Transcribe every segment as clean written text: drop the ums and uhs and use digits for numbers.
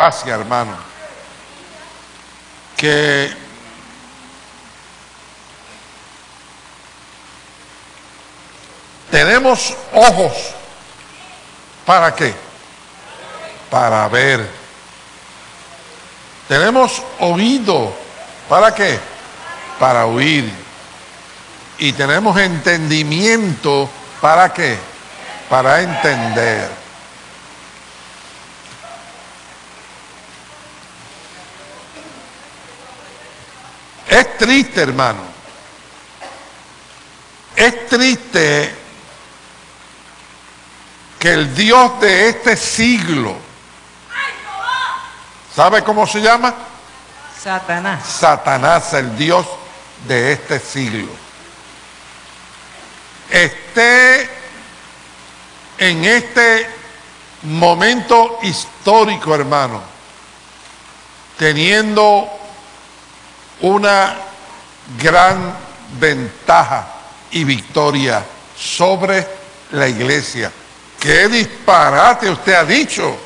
gracia, hermano, que tenemos ojos. ¿Para qué? Para ver. Tenemos oído. ¿Para qué? Para oír. Y tenemos entendimiento. ¿Para qué? Para entender. Es triste, hermano. Es triste que el Dios de este siglo, ¿sabe cómo se llama? Satanás. Satanás, el Dios de este siglo, esté en este momento histórico, hermano, teniendo una gran ventaja y victoria sobre la iglesia. ¡Qué disparate usted ha dicho!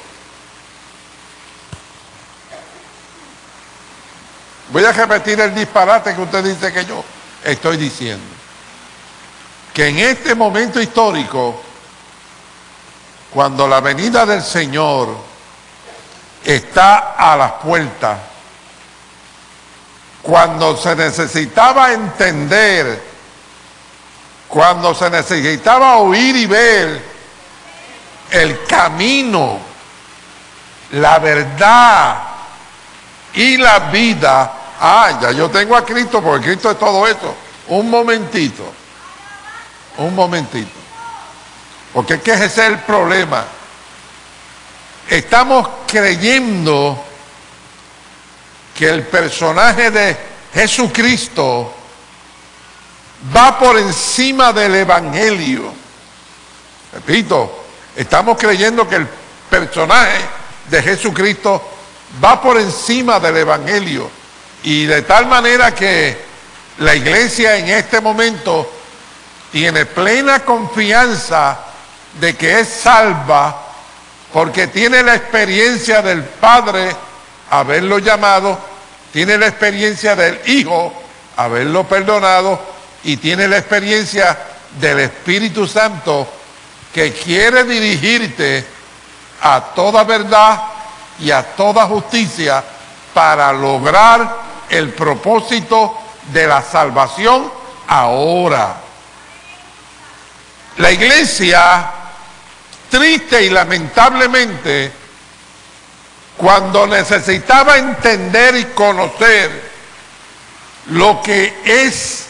Voy a repetir el disparate que usted dice que yo estoy diciendo. Que en este momento histórico, cuando la venida del Señor está a las puertas, cuando se necesitaba entender, cuando se necesitaba oír y ver el camino, la verdad y la vida. Ya yo tengo a Cristo, porque Cristo es todo eso. Un momentito, porque es que ese es el problema. Estamos creyendo que el personaje de Jesucristo va por encima del Evangelio. Repito, estamos creyendo que el personaje de Jesucristo va por encima del Evangelio, y de tal manera que la iglesia en este momento tiene plena confianza de que es salva, porque tiene la experiencia del Padre haberlo llamado, tiene la experiencia del Hijo haberlo perdonado, y tiene la experiencia del Espíritu Santo, que quiere dirigirte a toda verdad y a toda justicia para lograr el propósito de la salvación ahora. La iglesia, triste y lamentablemente, cuando necesitaba entender y conocer lo que es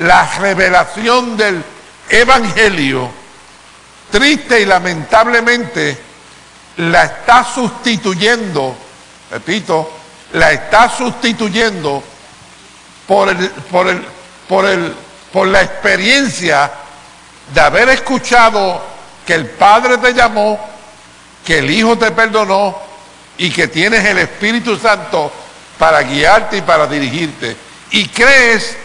la revelación del Evangelio, triste y lamentablemente la está sustituyendo, repito, la está sustituyendo por la experiencia de haber escuchado que el Padre te llamó, que el Hijo te perdonó y que tienes el Espíritu Santo para guiarte y para dirigirte. Y crees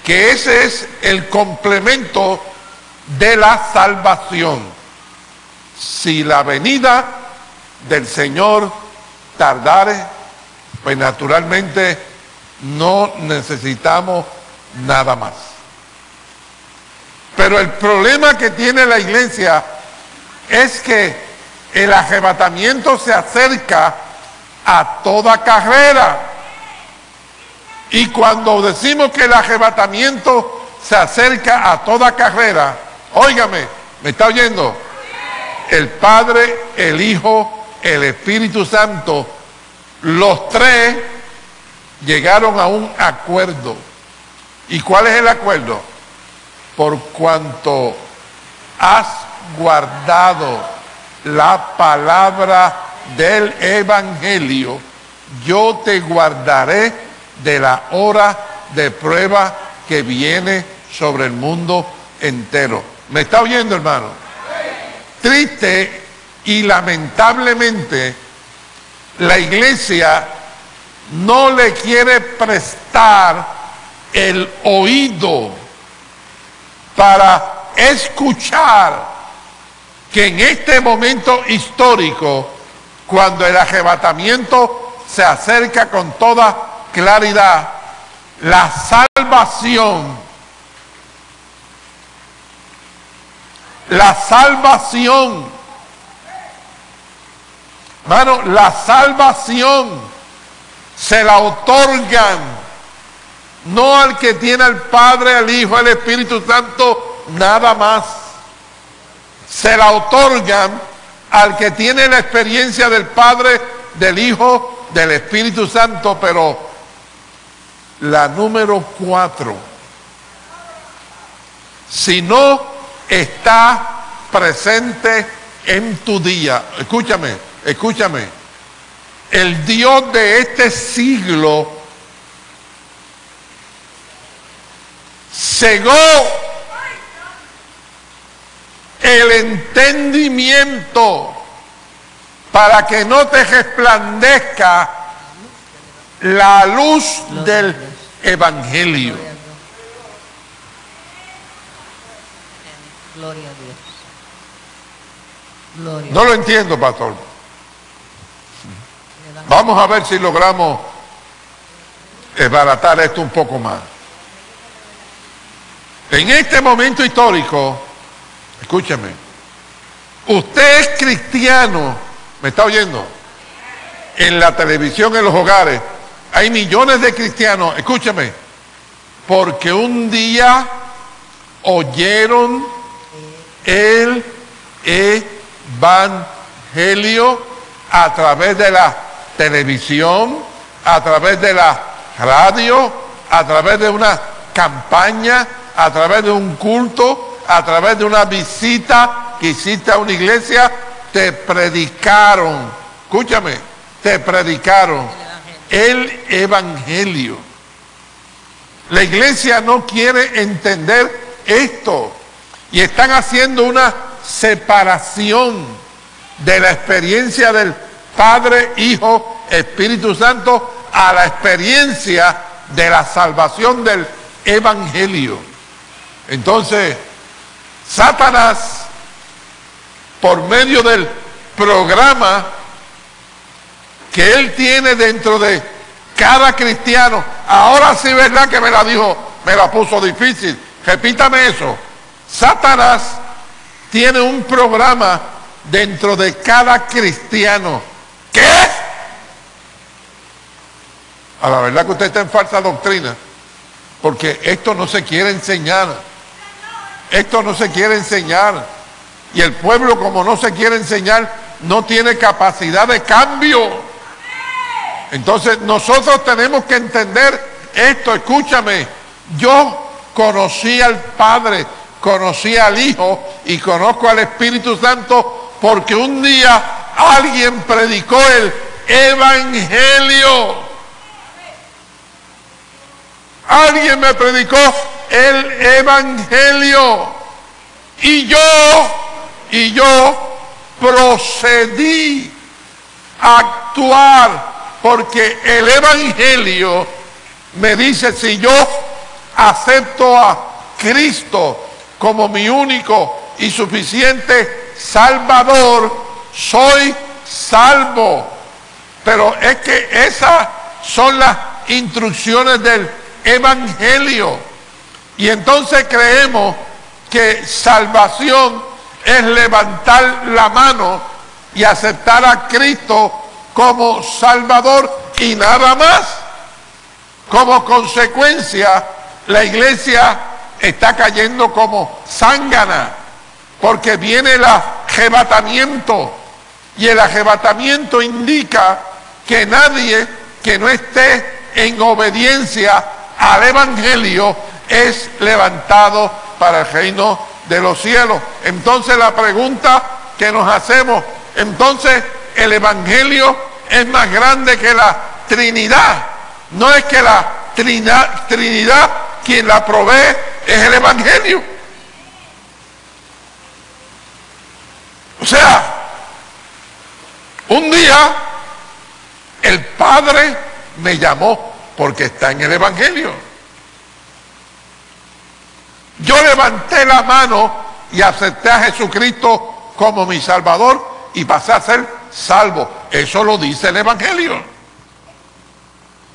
que ese es el complemento de la salvación. Si la venida del Señor tardare, pues naturalmente no necesitamos nada más. Pero el problema que tiene la iglesia es que el arrebatamiento se acerca a toda carrera. Y cuando decimos que el arrebatamiento se acerca a toda carrera, óigame, ¿me está oyendo? El Padre, el Hijo, el Espíritu Santo, los tres llegaron a un acuerdo. ¿Y cuál es el acuerdo? Por cuanto has guardado la palabra del Evangelio, yo te guardaré de la hora de prueba que viene sobre el mundo entero. ¿Me está oyendo, hermano? Triste y lamentablemente la iglesia no le quiere prestar el oído para escuchar que en este momento histórico cuando el arrebatamiento se acerca con toda claridad, la salvación, hermano, la salvación se la otorgan no al que tiene al Padre, al Hijo, al Espíritu Santo, nada más. Se la otorgan al que tiene la experiencia del Padre, del Hijo, del Espíritu Santo, pero la número 4, si no está presente en tu día, escúchame, el Dios de este siglo cegó el entendimiento para que no te resplandezca la luz del Evangelio. Gloria a Dios. Gloria. No lo entiendo, pastor. Vamos a ver si logramos desbaratar esto un poco más. En este momento histórico, escúchame, usted es cristiano, ¿me está oyendo? En la televisión, en los hogares, hay millones de cristianos, escúchame, porque un día oyeron el Evangelio a través de la televisión, a través de la radio, a través de una campaña, a través de un culto, a través de una visita que hiciste a una iglesia, te predicaron, escúchame, te predicaron el Evangelio. La iglesia no quiere entender esto y están haciendo una separación de la experiencia del Padre, Hijo, Espíritu Santo a la experiencia de la salvación del Evangelio. Entonces, Satanás, por medio del programa que él tiene dentro de cada cristiano, ahora sí, ¿verdad que me la dijo? Me la puso difícil. Repítame eso. Satanás tiene un programa dentro de cada cristiano. ¿Qué? A la verdad que usted está en falsa doctrina, porque esto no se quiere enseñar. Esto no se quiere enseñar. Y el pueblo, como no se quiere enseñar, no tiene capacidad de cambio. Entonces nosotros tenemos que entender esto. Escúchame, yo conocí al Padre, conocí al Hijo y conozco al Espíritu Santo porque un día alguien predicó el Evangelio. Alguien me predicó el Evangelio y yo procedí a actuar porque el Evangelio me dice, si yo acepto a Cristo como mi único y suficiente Salvador, soy salvo. Pero es que esas son las instrucciones del Evangelio. Y entonces creemos que salvación es levantar la mano y aceptar a Cristo como Salvador y nada más. Como consecuencia, la iglesia está cayendo como zángana, porque viene el arrebatamiento, y el arrebatamiento indica que nadie que no esté en obediencia al Evangelio es levantado para el reino de los cielos. Entonces la pregunta que nos hacemos, entonces el Evangelio es más grande que la Trinidad. No es que la Trinidad quien la provee, es el Evangelio. O sea, un día el Padre me llamó porque está en el Evangelio. Yo levanté la mano y acepté a Jesucristo como mi Salvador y pasé a ser salvos. Eso lo dice el Evangelio.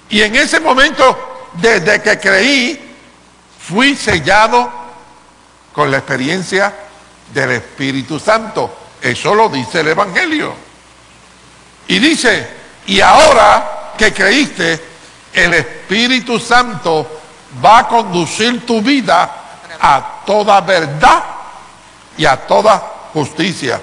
Y en ese momento, desde que creí, fui sellado con la experiencia del Espíritu Santo. Eso lo dice el Evangelio. Y dice, y ahora que creíste, el Espíritu Santo va a conducir tu vida a toda verdad y a toda justicia.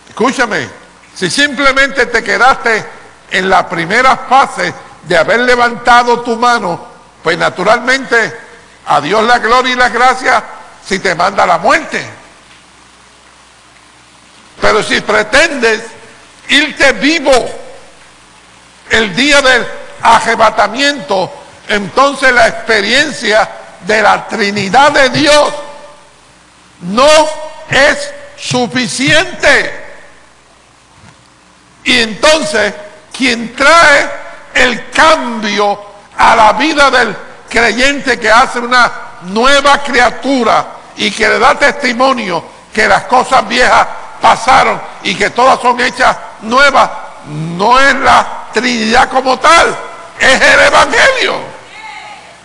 Escúchame, si simplemente te quedaste en la primera fase de haber levantado tu mano, pues naturalmente a Dios la gloria y la gracia si te manda la muerte. Pero si pretendes irte vivo el día del arrebatamiento, entonces la experiencia de la Trinidad de Dios no es suficiente. Y entonces quien trae el cambio a la vida del creyente, que hace una nueva criatura y que le da testimonio que las cosas viejas pasaron y que todas son hechas nuevas, no es la Trinidad como tal, es el Evangelio.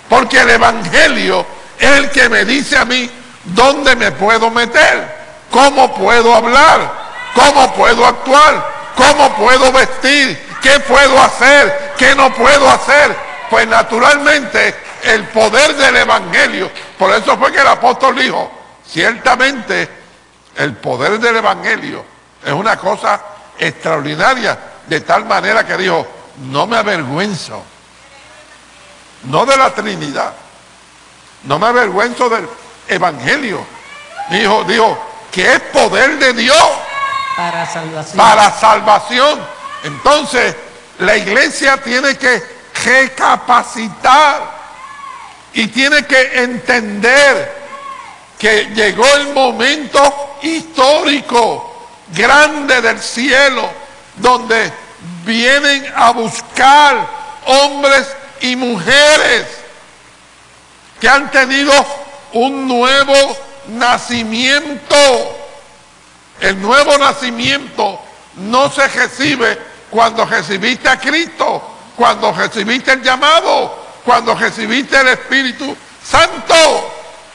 Porque el Evangelio es el que me dice a mí dónde me puedo meter, cómo puedo hablar, cómo puedo actuar, cómo puedo vestir, qué puedo hacer, qué no puedo hacer. Pues naturalmente el poder del Evangelio, por eso fue que el apóstol dijo, ciertamente el poder del Evangelio es una cosa extraordinaria, de tal manera que dijo, no me avergüenzo, no de la Trinidad, no me avergüenzo del Evangelio. Dijo que es poder de Dios para salvación. Para salvación. Entonces, la iglesia tiene que recapacitar y tiene que entender que llegó el momento histórico grande del cielo, donde vienen a buscar hombres y mujeres que han tenido un nuevo nacimiento. El nuevo nacimiento no se recibe cuando recibiste a Cristo, cuando recibiste el llamado, cuando recibiste el Espíritu Santo.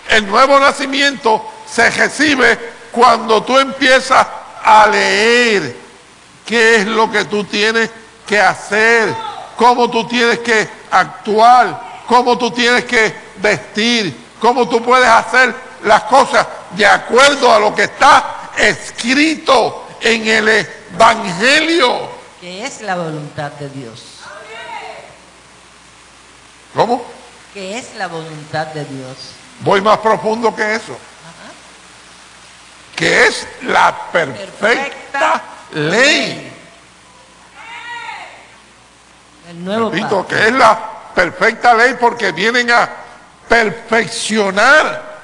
El nuevo nacimiento se recibe cuando tú empiezas a leer qué es lo que tú tienes que hacer, cómo tú tienes que actuar, cómo tú tienes que vestir, cómo tú puedes hacer las cosas de acuerdo a lo que está escrito en el Evangelio. Que es la voluntad de Dios. ¿Cómo? Que es la voluntad de Dios. Voy más profundo que eso. Que es la perfecta ley. El nuevo Repito, pacto. que es la perfecta ley, porque vienen a perfeccionar.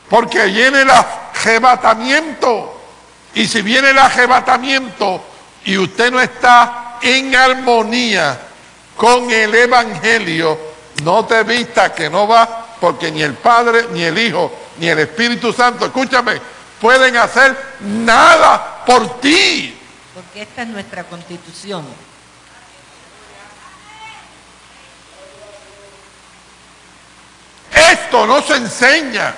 Porque viene el arrebatamiento. Y si viene el arrebatamiento y usted no está en armonía con el Evangelio, no te vista que no va, porque ni el Padre, ni el Hijo, ni el Espíritu Santo, escúchame, pueden hacer nada por ti. Porque esta es nuestra constitución. Esto no se enseña.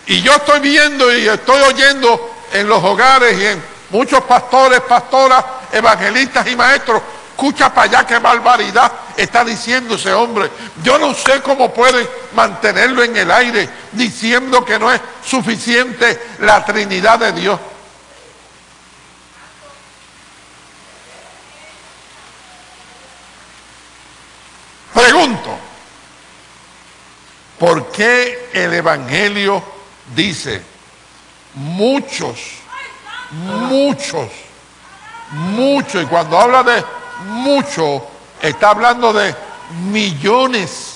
Y yo estoy viendo y estoy oyendo en los hogares y en muchos pastores, pastoras, evangelistas y maestros. Escucha para allá qué barbaridad está diciendo ese hombre. Yo no sé cómo pueden mantenerlo en el aire diciendo que no es suficiente la Trinidad de Dios. Pregunto, ¿por qué el Evangelio dice muchos, y cuando habla de mucho, está hablando de millones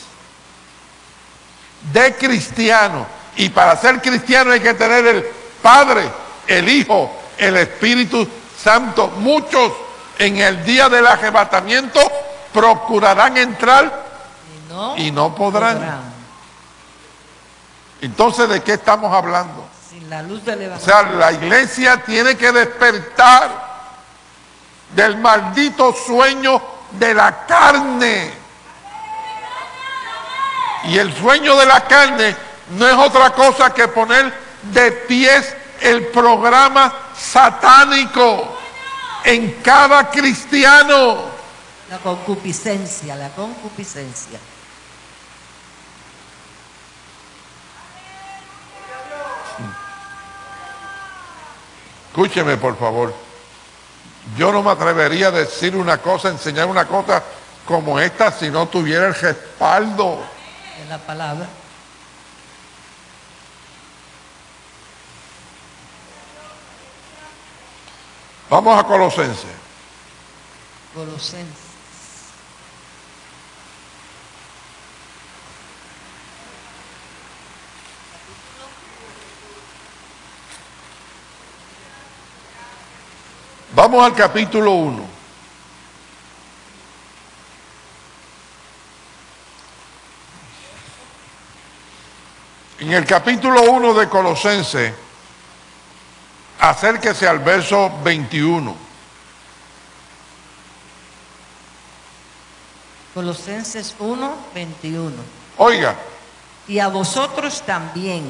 de cristianos? Y para ser cristiano hay que tener el Padre, el Hijo, el Espíritu Santo. Muchos en el día del arrebatamiento procurarán entrar y no podrán. Entonces, ¿de qué estamos hablando? Sin La luz del O Evangelio. sea, la iglesia tiene que despertar del maldito sueño de la carne. Y el sueño de la carne no es otra cosa que poner de pies el programa satánico en cada cristiano. La concupiscencia, la concupiscencia. Escúcheme, por favor. Yo no me atrevería a decir una cosa, enseñar una cosa como esta si no tuviera el respaldo. De la palabra. Vamos a Colosenses. Colosenses. Vamos al capítulo 1. En el capítulo 1 de Colosenses, acérquese al verso 21. Colosenses 1, 21. Oiga, Y a vosotros también,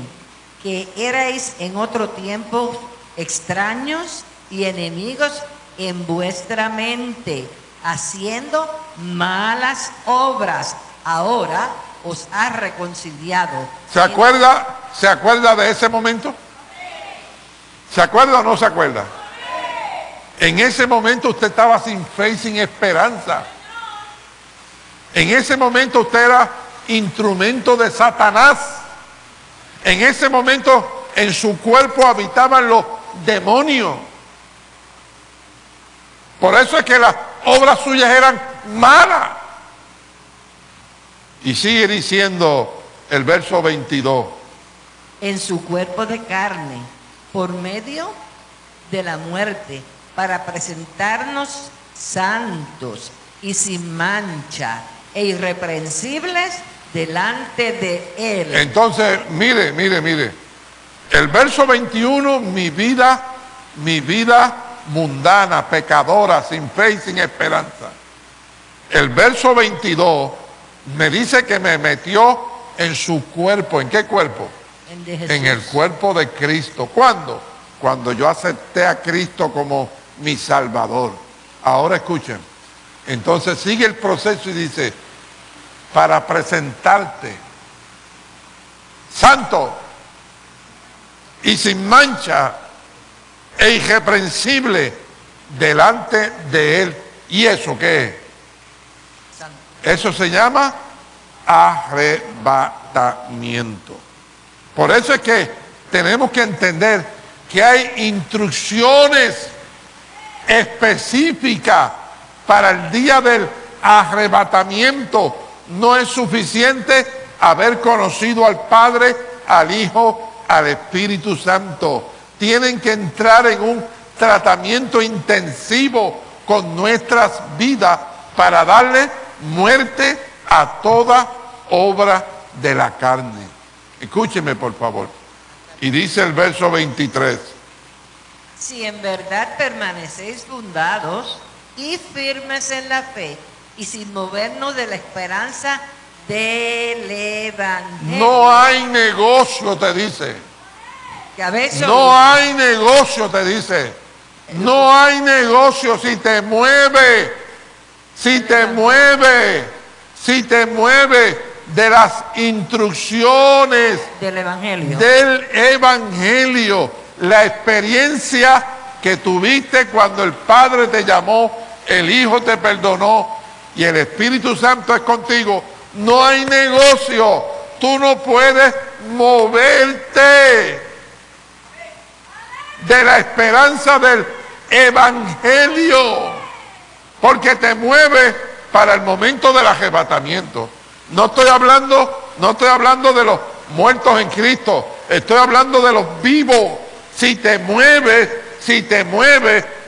que erais en otro tiempo extraños y enemigos en vuestra mente, haciendo malas obras, ahora os ha reconciliado. ¿se acuerda de ese momento? ¿Se acuerda o no se acuerda? En ese momento usted estaba sin fe y sin esperanza. En ese momento usted era instrumento de Satanás. En ese momento en su cuerpo habitaban los demonios. Por eso es que las obras suyas eran malas. Y sigue diciendo el verso 22. En su cuerpo de carne, por medio de la muerte, para presentarnos santos y sin mancha e irreprensibles delante de Él. Entonces, mire. El verso 21, mi vida mundana, pecadora, sin fe y sin esperanza. El verso 22 me dice que me metió en su cuerpo. ¿En qué cuerpo? En de Jesús. En el cuerpo de Cristo. ¿Cuándo? Cuando yo acepté a Cristo como mi Salvador. Ahora escuchen. Entonces sigue el proceso y dice, para presentarte santo y sin mancha e irreprensible delante de Él. ¿Y eso qué es? Santo. Eso se llama arrebatamiento. Por eso es que tenemos que entender que hay instrucciones específicas para el día del arrebatamiento. No es suficiente haber conocido al Padre, al Hijo, al Espíritu Santo. Tienen que entrar en un tratamiento intensivo con nuestras vidas para darle muerte a toda obra de la carne. Escúcheme, por favor. Y dice el verso 23. Si en verdad permanecéis fundados y firmes en la fe y sin movernos de la esperanza del Evangelio. No hay negocio, te dice. Que habéis No oído. hay negocio, te dice. No hay negocio si te mueve. Si te mueve de las instrucciones Del Evangelio. del Evangelio. La experiencia que tuviste cuando el Padre te llamó, el Hijo te perdonó y el Espíritu Santo es contigo. No hay negocio. Tú no puedes moverte de la esperanza del Evangelio, porque te mueve para el momento del arrebatamiento. No estoy hablando de los muertos en Cristo, estoy hablando de los vivos. Si te mueves,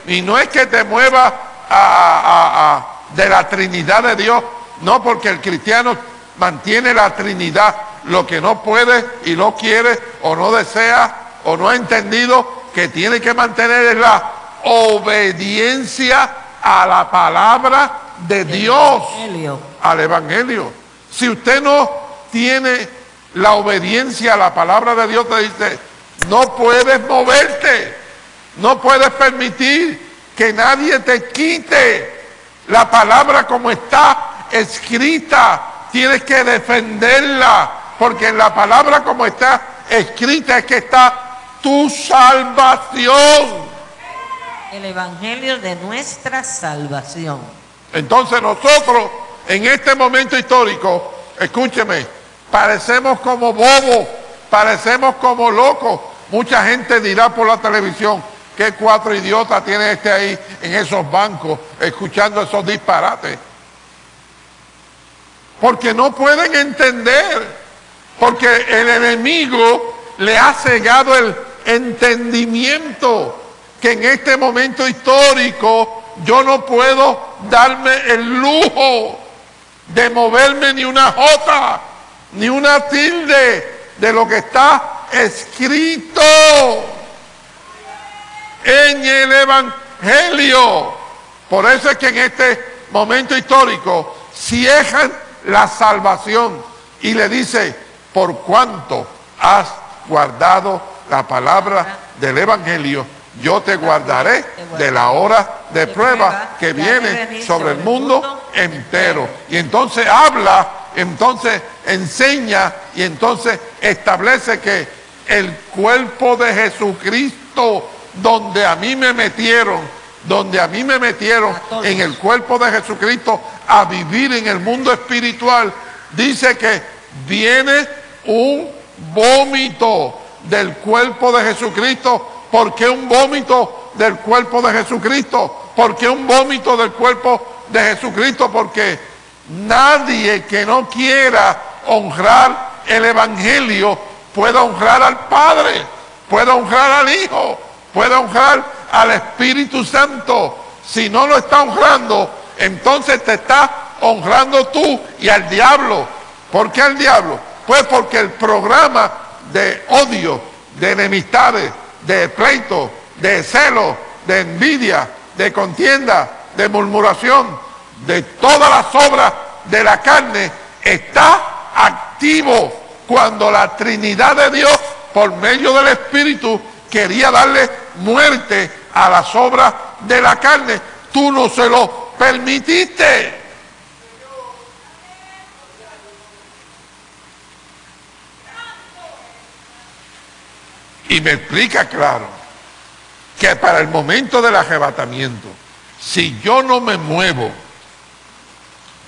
y no es que te mueva de la Trinidad de Dios, no, porque el cristiano mantiene la Trinidad. Lo que no puede y no quiere o no desea o no ha entendido que tiene que mantener la obediencia a la palabra de Dios, al Evangelio. Si usted no tiene la obediencia a la palabra de Dios, te dice, no puedes moverte, no puedes permitir que nadie te quite la palabra como está escrita. Tienes que defenderla, porque en la palabra como está escrita es que está tu salvación. El Evangelio de nuestra salvación. Entonces nosotros en este momento histórico, escúcheme, parecemos como bobos, parecemos como locos. Mucha gente dirá por la televisión, ¿qué cuatro idiotas tiene este ahí en esos bancos escuchando esos disparates? Porque no pueden entender, porque el enemigo le ha cegado el entendimiento, que en este momento histórico yo no puedo darme el lujo de moverme ni una jota, ni una tilde de lo que está escrito en el Evangelio. Por eso es que en este momento histórico ciegan la salvación y le dice, por cuanto has guardado la palabra del Evangelio, yo te guardaré de la hora de prueba que viene sobre el mundo entero. Y entonces habla, entonces enseña y entonces establece que el cuerpo de Jesucristo, donde a mí me metieron en el cuerpo de Jesucristo a vivir en el mundo espiritual, dice que viene un vómito del cuerpo de Jesucristo. ¿Por qué un vómito del cuerpo de Jesucristo? ¿Por qué un vómito del cuerpo de Jesucristo? Porque nadie que no quiera honrar el Evangelio puede honrar al Padre, puede honrar al Hijo, puede honrar al Espíritu Santo. Si no lo está honrando, entonces te está honrando tú y al diablo. ¿Por qué al diablo? Pues porque el programa de odio, de enemistades, de pleito, de celo, de envidia, de contienda, de murmuración, de todas las obras de la carne, está activo cuando la Trinidad de Dios, por medio del Espíritu, quería darle muerte a las obras de la carne. Tú no se lo permitiste. Y me explica claro que para el momento del arrebatamiento, si yo no me muevo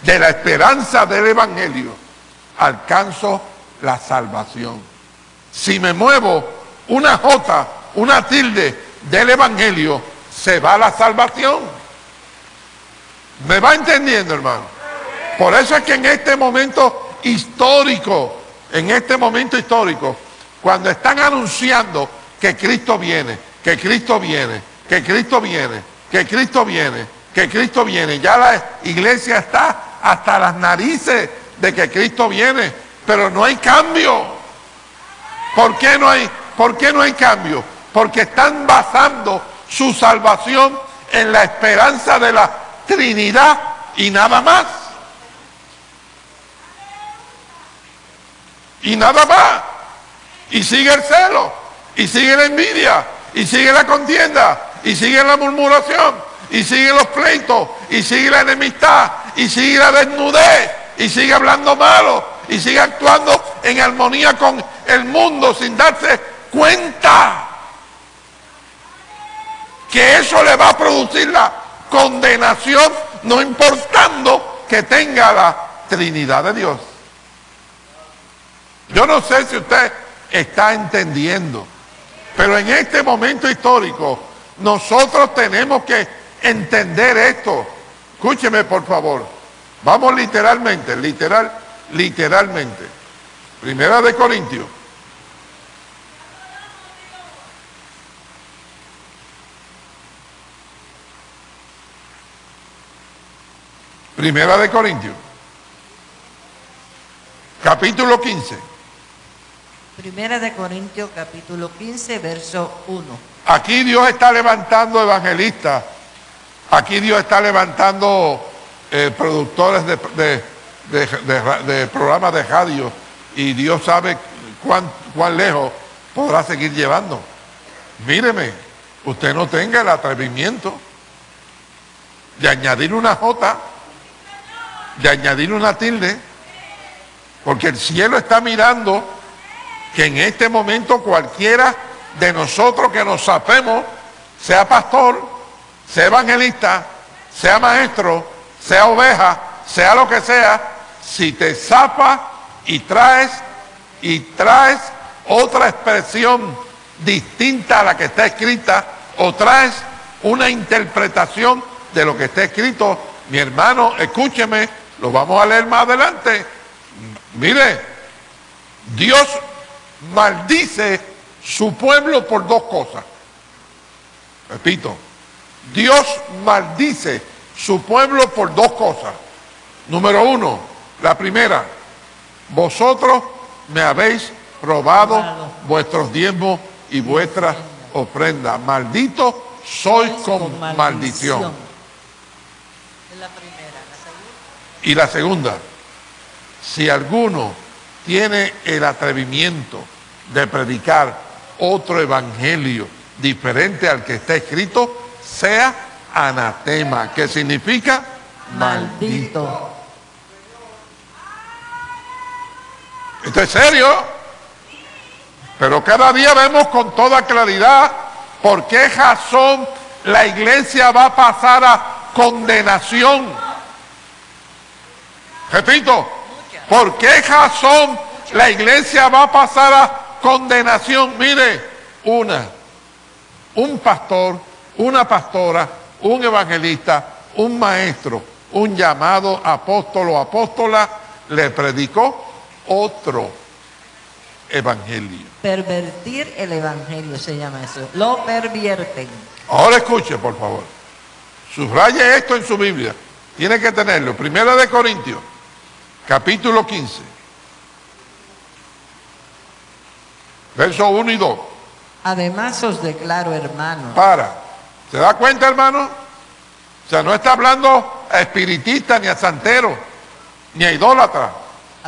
de la esperanza del Evangelio, alcanzo la salvación. Si me muevo una jota, una tilde del Evangelio, se va la salvación. ¿Me va entendiendo, hermano? Por eso es que en este momento histórico, cuando están anunciando que Cristo viene, que Cristo viene, que Cristo viene, que Cristo viene, que Cristo viene, ya la iglesia está hasta las narices de que Cristo viene, pero no hay cambio. ¿Por qué no hay cambio? Porque están basando su salvación en la esperanza de la Trinidad y nada más. Y nada más. Y sigue el celo, y sigue la envidia, y sigue la contienda, y sigue la murmuración, y sigue los pleitos, y sigue la enemistad, y sigue la desnudez, y sigue hablando malo, y sigue actuando en armonía con el mundo sin darse cuenta que eso le va a producir la condenación, no importando que tenga la Trinidad de Dios. Yo no sé si usted está entendiendo, pero en este momento histórico nosotros tenemos que entender esto. Escúcheme, por favor. Vamos literalmente. Primera de Corintios. Primera de Corintios. Capítulo 15. Primera de Corintios capítulo 15, verso 1. Aquí Dios está levantando evangelistas. Aquí Dios está levantando productores de programas de radio. Y Dios sabe cuán lejos podrá seguir llevando. Míreme, usted no tenga el atrevimiento de añadir una J, de añadir una tilde, porque el cielo está mirando que en este momento cualquiera de nosotros que nos sapemos, sea pastor, sea evangelista, sea maestro, sea oveja, sea lo que sea, si te zapa y traes otra expresión distinta a la que está escrita, o traes una interpretación de lo que está escrito, mi hermano, escúcheme, lo vamos a leer más adelante. Mire, Dios maldice su pueblo por dos cosas. Repito, Dios maldice su pueblo por dos cosas. Número uno, la primera, vosotros me habéis robado vuestros diezmos y vuestras ofrendas. Malditos sois con maldición. Es la primera. La segunda. Y la segunda, si alguno tiene el atrevimiento de predicar otro evangelio diferente al que está escrito, sea anatema, que significa maldito. Esto es serio. Pero cada día vemos con toda claridad por qué razón la iglesia va a pasar a condenación. Repito, ¿por qué razón la iglesia va a pasar a condenación? Mire, un pastor, una pastora, un evangelista, un maestro, un llamado apóstol o apóstola le predicó otro evangelio. Pervertir el evangelio se llama eso. Lo pervierten. Ahora escuche, por favor. Subraye esto en su Biblia. Tiene que tenerlo. Primera de Corintios, capítulo 15. Versos 1 y 2. Además os declaro, hermanos. ¿Se da cuenta, hermano? O sea, no está hablando a espiritistas, ni a santeros, ni a idólatras.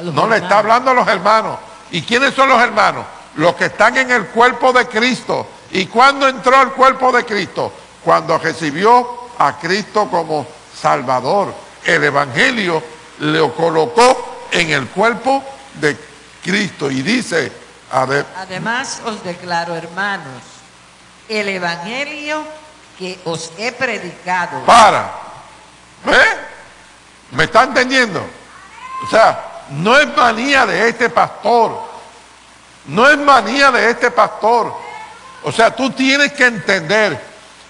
No le está hablando a los hermanos. ¿Y quiénes son los hermanos? Los que están en el cuerpo de Cristo. ¿Y cuándo entró al cuerpo de Cristo? Cuando recibió a Cristo como Salvador. El Evangelio lo colocó en el cuerpo de Cristo. Y dice, además os declaro, hermanos, el Evangelio que os he predicado. ¿Me está entendiendo? O sea, no es manía de este pastor. No es manía de este pastor. O sea, tú tienes que entender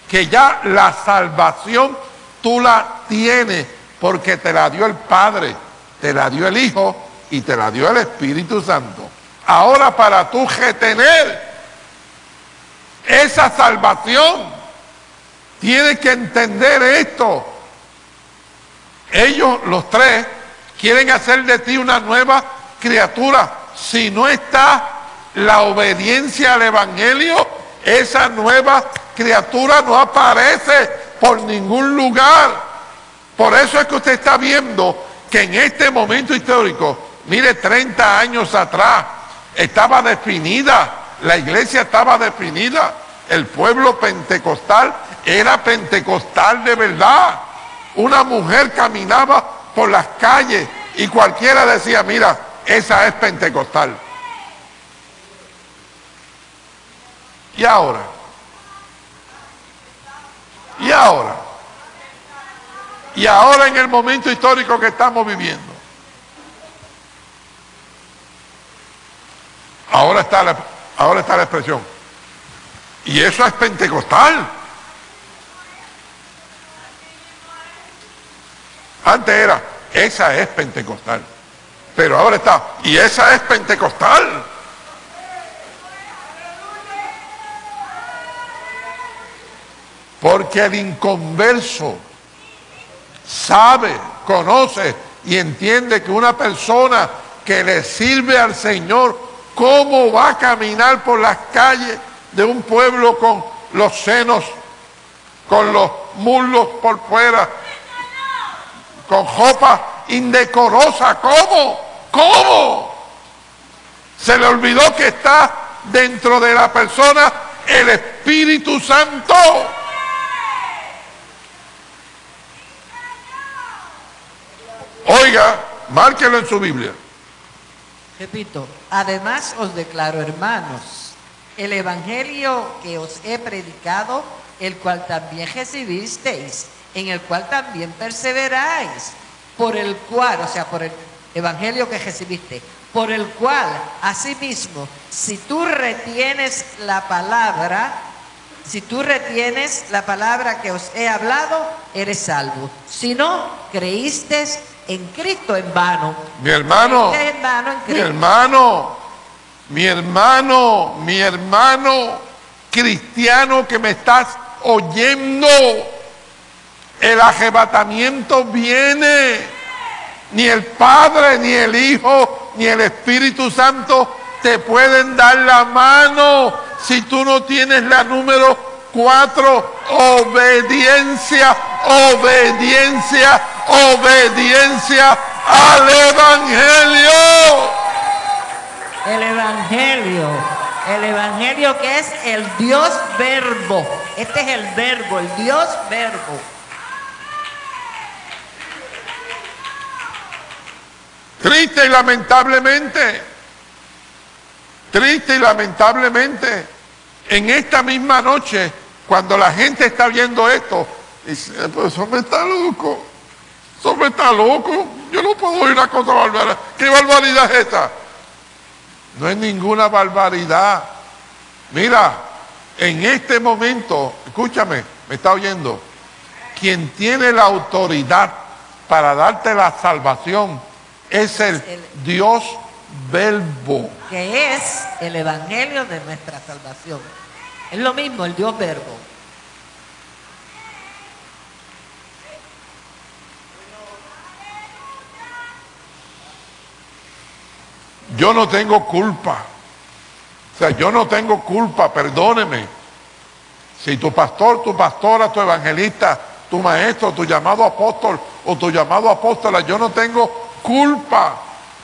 que ya la salvación tú la tienes porque te la dio el Padre, te la dio el Hijo y te la dio el Espíritu Santo. Ahora, para tú retener esa salvación, tienes que entender esto. Ellos, los tres, quieren hacer de ti una nueva criatura. Si no está la obediencia al Evangelio, esa nueva criatura no aparece por ningún lugar. Por eso es que usted está viendo que en este momento histórico, mire, 30 años atrás, estaba definida, la iglesia estaba definida, el pueblo pentecostal era pentecostal de verdad. Una mujer caminaba por las calles y cualquiera decía, mira, esa es pentecostal. ¿Y ahora? Y ahora en el momento histórico que estamos viviendo. Ahora está la expresión. Y eso es pentecostal. Antes era, esa es pentecostal. Pero ahora está, y esa es pentecostal. Porque el inconverso sabe, conoce y entiende que una persona que le sirve al Señor ¿cómo va a caminar por las calles de un pueblo con los senos, con los muslos por fuera, con ropa indecorosa? ¿Cómo? Se le olvidó que está dentro de la persona el Espíritu Santo. Oiga, márquelo en su Biblia. Repito, además os declaro, hermanos, el evangelio que os he predicado, el cual también recibisteis, en el cual también perseveráis, por el cual, o sea, por el evangelio que recibiste, por el cual, asimismo, si tú retienes la palabra que os he hablado, eres salvo. Si no, creíste en Cristo en vano. Mi hermano, Creíste en vano en Cristo. mi hermano cristiano que me estás oyendo, el arrebatamiento viene. Ni el Padre, ni el Hijo, ni el Espíritu Santo te pueden dar la mano si tú no tienes la número 4, obediencia al Evangelio. El evangelio que es el Dios verbo. Este es el verbo, el Dios verbo. Triste y lamentablemente, en esta misma noche, cuando la gente está viendo esto, dice, pero eso me está loco, yo no puedo oír una cosa barbaridad. ¿Qué barbaridad es esta? No es ninguna barbaridad. Mira, en este momento, escúchame, me está oyendo, quien tiene la autoridad para darte la salvación es el Dios verbo. Que es el evangelio de nuestra salvación. Es lo mismo, el Dios verbo. Yo no tengo culpa. O sea, yo no tengo culpa, perdóneme. Si tu pastor, tu pastora, tu evangelista, tu maestro, tu llamado apóstol o tu llamado apóstola, yo no tengo culpa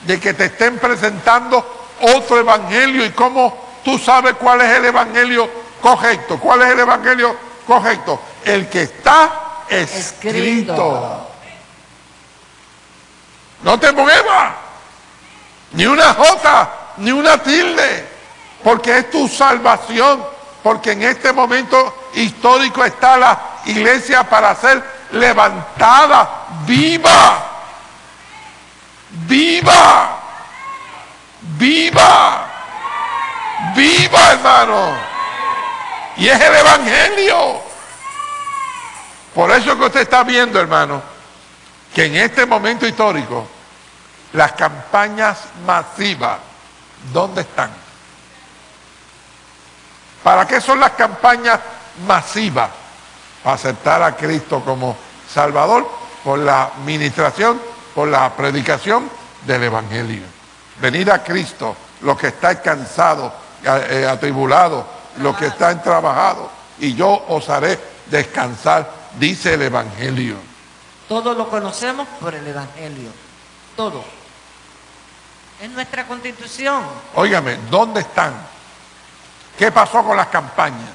de que te estén presentando otro evangelio. ¿Y cómo tú sabes cuál es el evangelio correcto? ¿Cuál es el evangelio correcto? El que está escrito. No te muevas, ni una jota, ni una tilde, porque es tu salvación, porque en este momento histórico está la iglesia para ser levantada, viva, hermano. Y es el evangelio. Por eso que usted está viendo, hermano, que en este momento histórico las campañas masivas, ¿dónde están? ¿Para qué son las campañas masivas? Para aceptar a Cristo como Salvador por la ministración, por la predicación del evangelio. Venid a Cristo, los que estáis cansados, atribulados, los que están trabajados, y yo os haré descansar, dice el evangelio. Todo lo conocemos por el evangelio. Todo. Es nuestra constitución. Óigame, ¿dónde están? ¿Qué pasó con las campañas?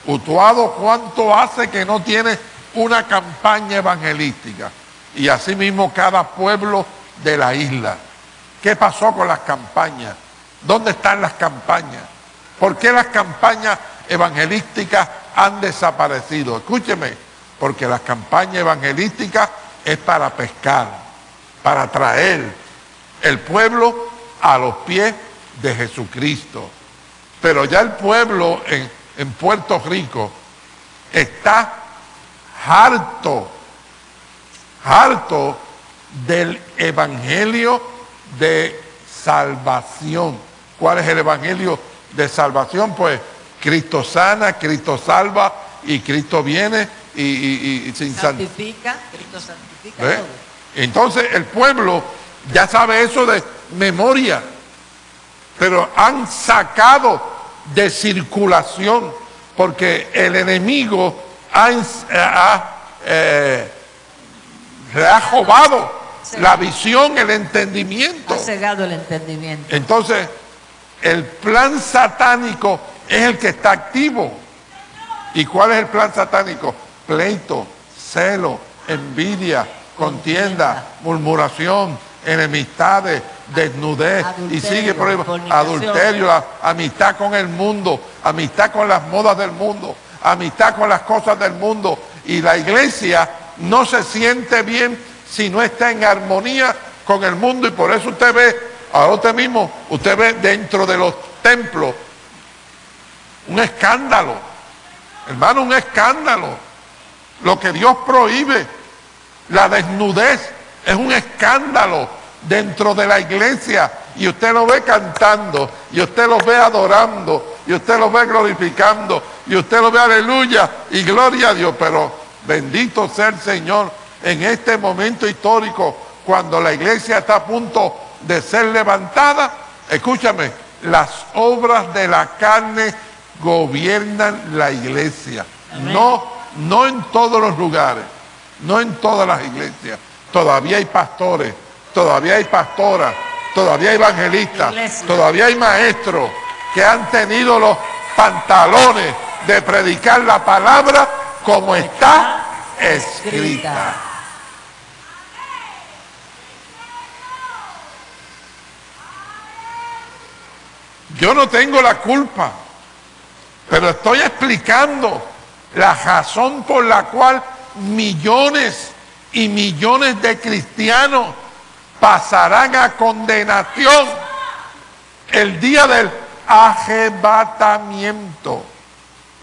Utuado, ¿cuánto hace que no tiene una campaña evangelística? Y asimismo cada pueblo de la isla. ¿Qué pasó con las campañas? ¿Dónde están las campañas? ¿Por qué las campañas evangelísticas han desaparecido? Escúcheme, porque las campañas evangelísticas es para pescar, para traer el pueblo a los pies de Jesucristo. Pero ya el pueblo en Puerto Rico está harto del evangelio de salvación. ¿Cuál es el evangelio de salvación? Pues Cristo sana, Cristo salva y Cristo viene y sin santifica, Cristo santifica todo. Entonces el pueblo ya sabe eso de memoria. pero han sacado de circulación, porque el enemigo le ha robado la visión, el entendimiento. Ha cegado el entendimiento. Entonces, el plan satánico es el que está activo. ¿Y cuál es el plan satánico? Pleito, celo, envidia, contienda, murmuración, enemistades, desnudez, Adulterio, y sigue por ahí, fornicación. adulterio, la amistad con el mundo, amistad con las modas del mundo, amistad con las cosas del mundo. Y la iglesia no se siente bien si no está en armonía con el mundo, y por eso usted ve, ahora usted mismo, usted ve dentro de los templos un escándalo, hermano, un escándalo. Lo que Dios prohíbe, la desnudez, es un escándalo dentro de la iglesia, y usted lo ve cantando, y usted lo ve adorando, y usted lo ve glorificando, y usted lo ve aleluya y gloria a Dios. Pero bendito sea el Señor en este momento histórico, cuando la iglesia está a punto de ser levantada. Escúchame, las obras de la carne gobiernan la iglesia. Amén. No en todos los lugares, no en todas las iglesias. Todavía hay pastores, todavía hay pastoras, todavía hay evangelistas, Iglesia. todavía hay maestros que han tenido los pantalones de predicar la palabra como está escrita. Yo no tengo la culpa, pero estoy explicando la razón por la cual millones y millones de cristianos pasarán a condenación el día del arrebatamiento.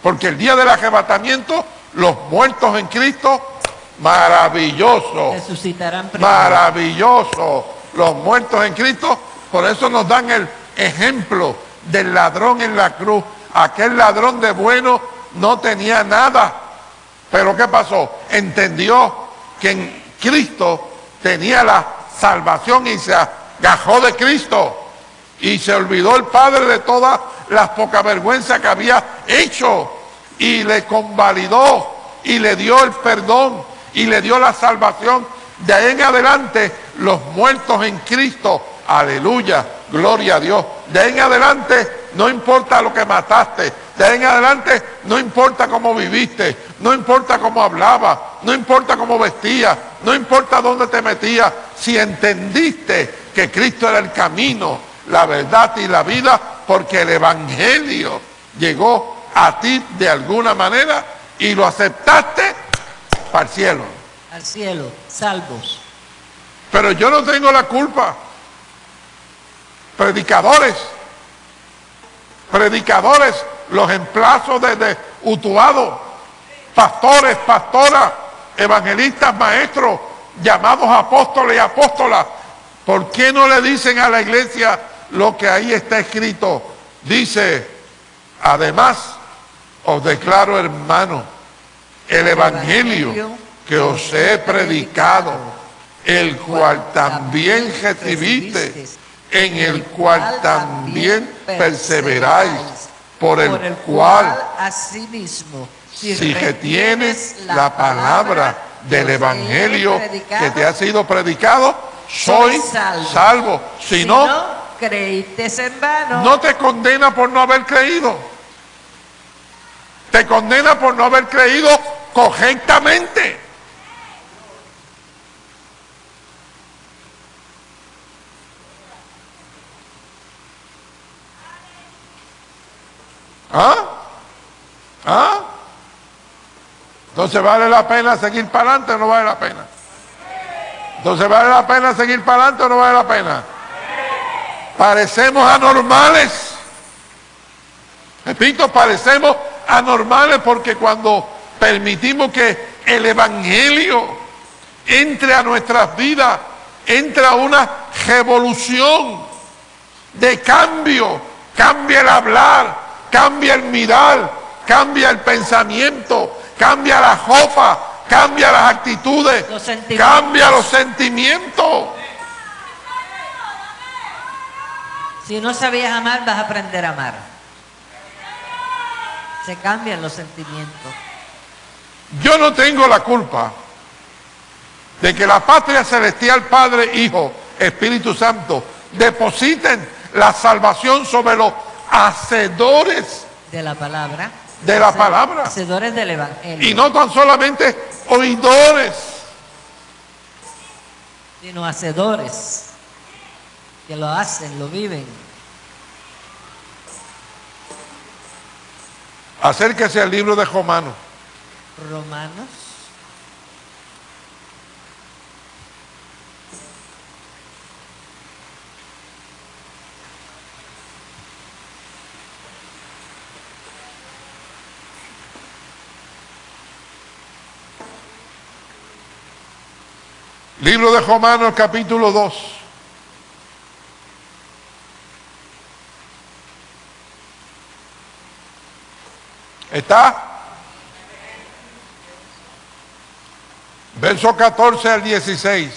Porque el día del arrebatamiento, los muertos en Cristo, maravilloso, Resucitarán primero. maravilloso, los muertos en Cristo. Por eso nos dan el ejemplo del ladrón en la cruz. Aquel ladrón de bueno no tenía nada, pero ¿qué pasó? Entendió que en Cristo tenía la salvación y se agajó de Cristo, y se olvidó el Padre de todas las poca vergüenza que había hecho, y le convalidó y le dio el perdón y le dio la salvación. De ahí en adelante, los muertos en Cristo, aleluya, gloria a Dios. De ahí en adelante, no importa lo que mataste, de ahí en adelante no importa cómo viviste, no importa cómo hablabas, no importa cómo vestías, no importa dónde te metías. Si entendiste que Cristo era el camino, la verdad y la vida, porque el evangelio llegó a ti de alguna manera y lo aceptaste, para el cielo. Al cielo, salvos. Pero yo no tengo la culpa. Predicadores, los emplazo desde Utuado, pastores, pastoras, evangelistas, maestros, llamados apóstoles y apóstolas. ¿Por qué no le dicen a la iglesia lo que ahí está escrito? Dice, además, os declaro, hermano, el evangelio que os he predicado, el cual también recibisteis, en el cual también perseveráis, por el cual, asimismo, si retienes la palabra del evangelio que te ha sido predicado, soy salvo. Si no, creíste en vano. no te condena por no haber creído. Te condena por no haber creído correctamente. Entonces, ¿vale la pena seguir para adelante o no vale la pena? Entonces, ¿vale la pena seguir para adelante o no vale la pena? Parecemos anormales. Repito, parecemos anormales porque cuando permitimos que el evangelio entre a nuestras vidas, entra una revolución de cambio. Cambia el hablar, cambia el mirar, cambia el pensamiento, cambia la ropa, cambia las actitudes, cambia los sentimientos. Si no sabías amar, vas a aprender a amar. Se cambian los sentimientos. Yo no tengo la culpa de que la patria celestial, Padre, Hijo, Espíritu Santo, depositen la salvación sobre los hacedores De la palabra. de la palabra. Hacedores del Evangelio. Y no tan solamente oidores. Sino hacedores. Que lo hacen, lo viven. Acérquese al libro de Romanos. Romanos. Libro de Romanos, capítulo 2. ¿Está? Verso 14 al 16.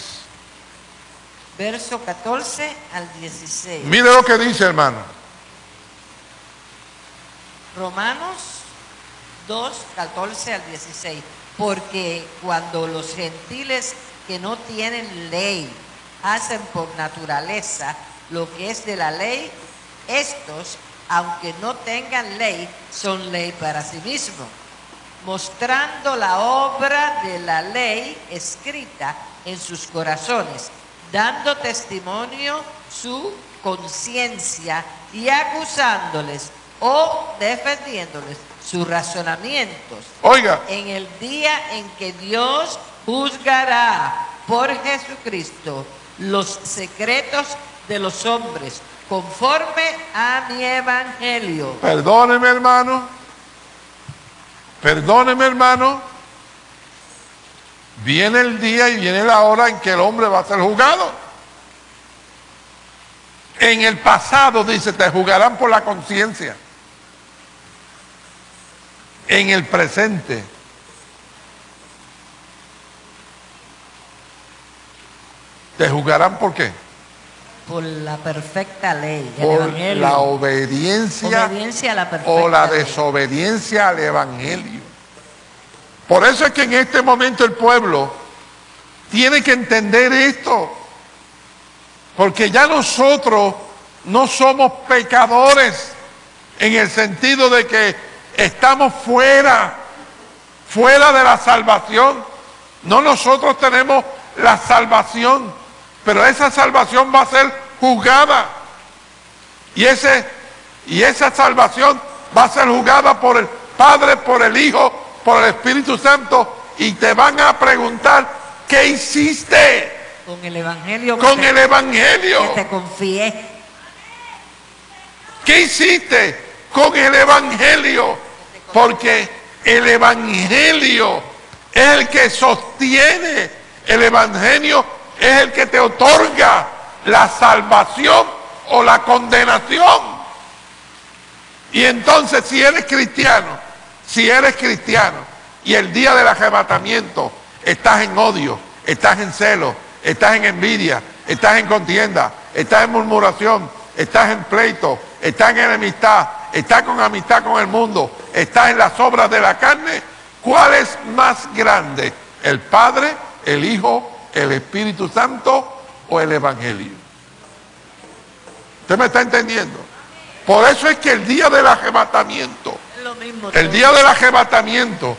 Verso 14 al 16. Mire lo que dice, hermano. Romanos 2, 14 al 16. Porque cuando los gentiles que no tienen ley hacen por naturaleza lo que es de la ley, estos, aunque no tengan ley, son ley para sí mismos, mostrando la obra de la ley escrita en sus corazones, dando testimonio su conciencia y acusándoles o defendiéndoles sus razonamientos. Oiga, En el día en que Dios juzgará por Jesucristo los secretos de los hombres, conforme a mi evangelio. perdóneme, hermano. Perdóneme, hermano. Viene el día y viene la hora en que el hombre va a ser juzgado. En el pasado, dice, te juzgarán por la conciencia. En el presente, te juzgarán ¿por qué? Por la perfecta ley, el Por evangelio. la obediencia A la perfecta o la ley. desobediencia al evangelio. Por eso es que en este momento el pueblo tiene que entender esto, porque ya nosotros no somos pecadores en el sentido de que estamos fuera de la salvación. No, nosotros tenemos la salvación, pero esa salvación va a ser juzgada. Y esa salvación va a ser juzgada por el Padre, por el Hijo, por el Espíritu Santo. Y te van a preguntar, ¿qué hiciste Con el evangelio. con el Evangelio? Que te confié. ¿Qué hiciste con el Evangelio? Porque el Evangelio es el que sostiene, el Evangelio es el que te otorga la salvación o la condenación. Y entonces si eres cristiano y el día del arrebatamiento estás en odio, estás en celo, estás en envidia, estás en contienda, estás en murmuración, estás en pleito, estás en enemistad, estás con amistad con el mundo, estás en las obras de la carne, ¿cuál es más grande? ¿El Padre, el Hijo, el Espíritu Santo o el Evangelio? ¿Usted me está entendiendo? Por eso es que el día del arrebatamiento, el día del arrebatamiento,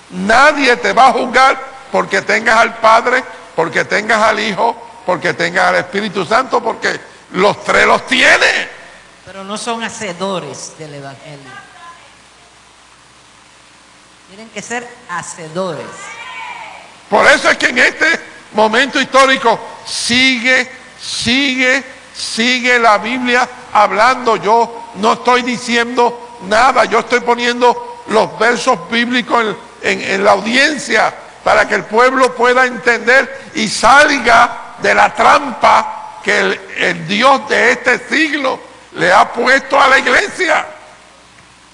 nadie te va a juzgar porque tengas al Padre, porque tengas al Hijo, porque tengas al Espíritu Santo, porque los tres los tiene. Pero no son hacedores del evangelio. Tienen que ser hacedores. Por eso es que en este momento histórico sigue la Biblia hablando. Yo no estoy diciendo nada, yo estoy poniendo los versos bíblicos en la audiencia para que el pueblo pueda entender y salga de la trampa que el Dios de este siglo le ha puesto a la iglesia,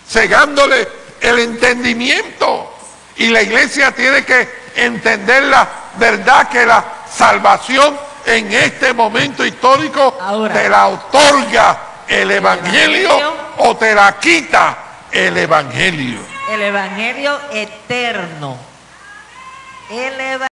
cegándole el entendimiento. Y la iglesia tiene que entender la verdad, que la salvación en este momento histórico Ahora, te la otorga el Evangelio o te la quita el Evangelio. el Evangelio eterno. El